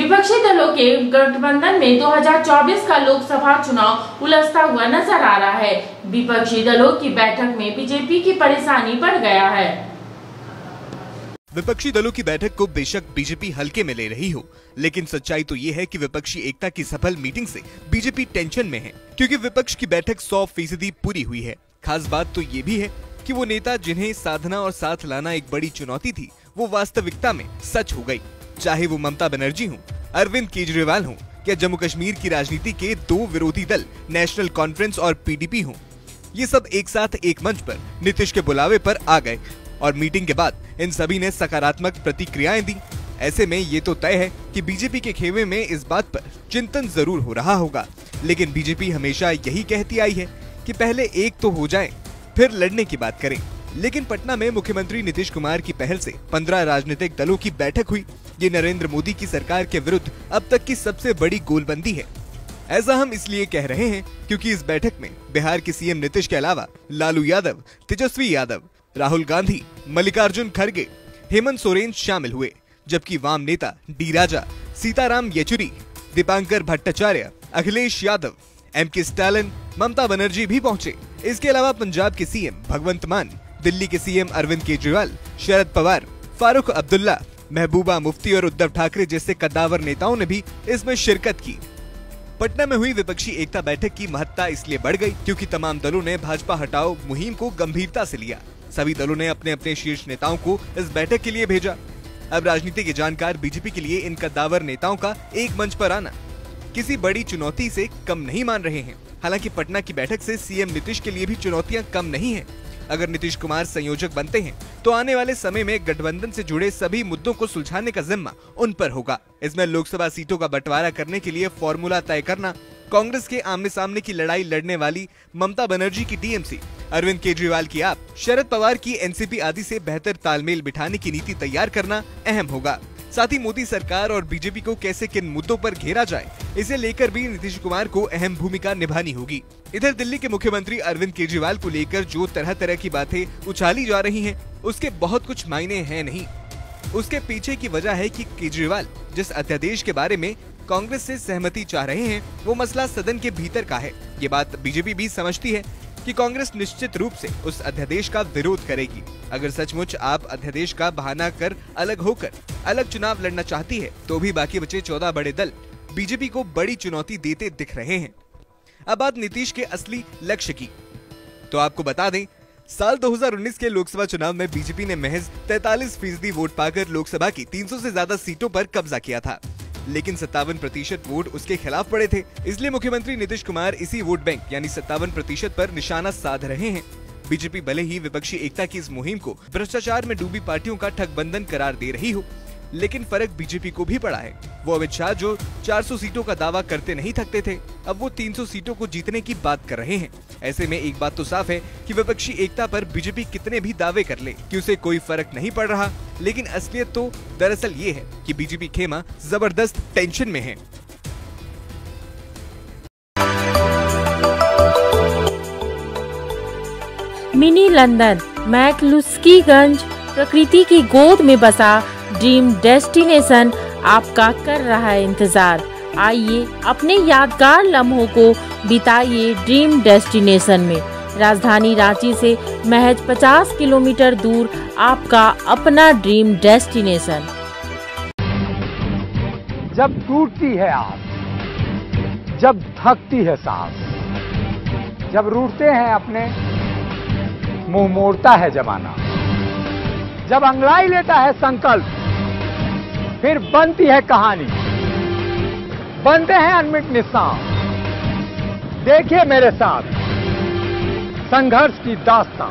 विपक्षी दलों के गठबंधन में 2024 का लोकसभा चुनाव उलझता हुआ नजर आ रहा है। विपक्षी दलों की बैठक में बीजेपी की परेशानी बढ़ गया है। विपक्षी दलों की बैठक को बेशक बीजेपी हल्के में ले रही हो, लेकिन सच्चाई तो ये है कि विपक्षी एकता की सफल मीटिंग से बीजेपी टेंशन में है, क्योंकि विपक्ष की बैठक 100% पूरी हुई है। खास बात तो ये भी है कि वो नेता जिन्हें साधना और साथ लाना एक बड़ी चुनौती थी, वो वास्तविकता में सच हो गई। चाहे वो ममता बनर्जी हो, अरविंद केजरीवाल हो या जम्मू कश्मीर की राजनीति के दो विरोधी दल नेशनल कॉन्फ्रेंस और पीडीपी हो, ये सब एक साथ एक मंच पर नीतीश के बुलावे पर आ गए और मीटिंग के बाद इन सभी ने सकारात्मक प्रतिक्रियाएं दी। ऐसे में ये तो तय है कि बीजेपी के खेमे में इस बात पर चिंतन जरूर हो रहा होगा, लेकिन बीजेपी हमेशा यही कहती आई है कि पहले एक तो हो जाए, फिर लड़ने की बात करें। लेकिन पटना में मुख्यमंत्री नीतीश कुमार की पहल से 15 राजनीतिक दलों की बैठक हुई। ये नरेंद्र मोदी की सरकार के विरुद्ध अब तक की सबसे बड़ी गोलबंदी है। ऐसा हम इसलिए कह रहे हैं क्योंकि इस बैठक में बिहार के सीएम नीतीश के अलावा लालू यादव, तेजस्वी यादव, राहुल गांधी, मल्लिकार्जुन खड़गे, हेमंत सोरेन शामिल हुए, जबकि वाम नेता डी राजा, सीताराम येचुरी, दीपांकर भट्टाचार्य, अखिलेश यादव, एमके स्टालिन, ममता बनर्जी भी पहुंचे। इसके अलावा पंजाब के सीएम भगवंत मान, दिल्ली के सीएम अरविंद केजरीवाल, शरद पवार, फारूक अब्दुल्ला, महबूबा मुफ्ती और उद्धव ठाकरे जैसे कद्दावर नेताओं ने भी इसमें शिरकत की। पटना में हुई विपक्षी एकता बैठक की महत्ता इसलिए बढ़ गई क्योंकि तमाम दलों ने भाजपा हटाओ मुहिम को गंभीरता से लिया। सभी दलों ने अपने अपने शीर्ष नेताओं को इस बैठक के लिए भेजा। अब राजनीति के जानकार बीजेपी के लिए इन कद्दावर नेताओं का एक मंच पर आना किसी बड़ी चुनौती से कम नहीं मान रहे हैं। हालांकि पटना की बैठक से सीएम नीतीश के लिए भी चुनौतियां कम नहीं हैं। अगर नीतीश कुमार संयोजक बनते हैं तो आने वाले समय में गठबंधन से जुड़े सभी मुद्दों को सुलझाने का जिम्मा उन पर होगा। इसमें लोकसभा सीटों का बंटवारा करने के लिए फॉर्मूला तय करना, कांग्रेस के आमने सामने की लड़ाई लड़ने वाली ममता बनर्जी की टीएमसी, अरविंद केजरीवाल की आप, शरद पवार की एनसीपी आदि से बेहतर तालमेल बिठाने की नीति तैयार करना अहम होगा। साथ ही मोदी सरकार और बीजेपी को कैसे किन मुद्दों पर घेरा जाए, इसे लेकर भी नीतीश कुमार को अहम भूमिका निभानी होगी। इधर दिल्ली के मुख्यमंत्री अरविंद केजरीवाल को लेकर जो तरह तरह की बातें उछाली जा रही हैं, उसके बहुत कुछ मायने हैं नहीं। उसके पीछे की वजह है कि केजरीवाल जिस अध्यादेश के बारे में कांग्रेस से सहमति चाह रहे हैं, वो मसला सदन के भीतर का है। ये बात बीजेपी भी समझती है कि कांग्रेस निश्चित रूप से उस अध्यादेश का विरोध करेगी। अगर सचमुच आप अध्यादेश का बहाना कर अलग होकर अलग चुनाव लड़ना चाहती है, तो भी बाकी बचे 14 बड़े दल बीजेपी को बड़ी चुनौती देते दिख रहे हैं। अब बात नीतीश के असली लक्ष्य की, तो आपको बता दें, साल 2019 के लोकसभा चुनाव में बीजेपी ने महज 43% वोट पाकर लोकसभा की 300 से ज्यादा सीटों पर कब्जा किया था, लेकिन 57% वोट उसके खिलाफ पड़े थे। इसलिए मुख्यमंत्री नीतीश कुमार इसी वोट बैंक यानी 57% पर निशाना साध रहे हैं। बीजेपी भले ही विपक्षी एकता की इस मुहिम को भ्रष्टाचार में डूबी पार्टियों का ठगबंधन करार दे रही हो, लेकिन फर्क बीजेपी को भी पड़ा है। वो अमित शाह जो 400 सीटों का दावा करते नहीं थकते थे, अब वो 300 सीटों को जीतने की बात कर रहे हैं। ऐसे में एक बात तो साफ है कि विपक्षी एकता पर बीजेपी कितने भी दावे कर ले कि उसे कोई फर्क नहीं पड़ रहा, लेकिन असलियत तो दरअसल ये है कि बीजेपी खेमा जबरदस्त टेंशन में है। मिनी लंदन मैक्लुस्कीगंज प्रकृति की गोद में बसा ड्रीम डेस्टिनेशन आपका कर रहा है इंतजार। आइए अपने यादगार लम्हों को बिताइए ड्रीम डेस्टिनेशन में। राजधानी रांची से महज 50 किलोमीटर दूर आपका अपना ड्रीम डेस्टिनेशन। जब टूटती है आस, जब थकती है सांस, जब रूठते हैं अपने, मुंह मोड़ता है जमाना, जब अंगड़ाई लेता है संकल्प, फिर बनती है कहानी, बनते हैं अनमिट निशान। देखिए मेरे साथ संघर्ष की दास्तां।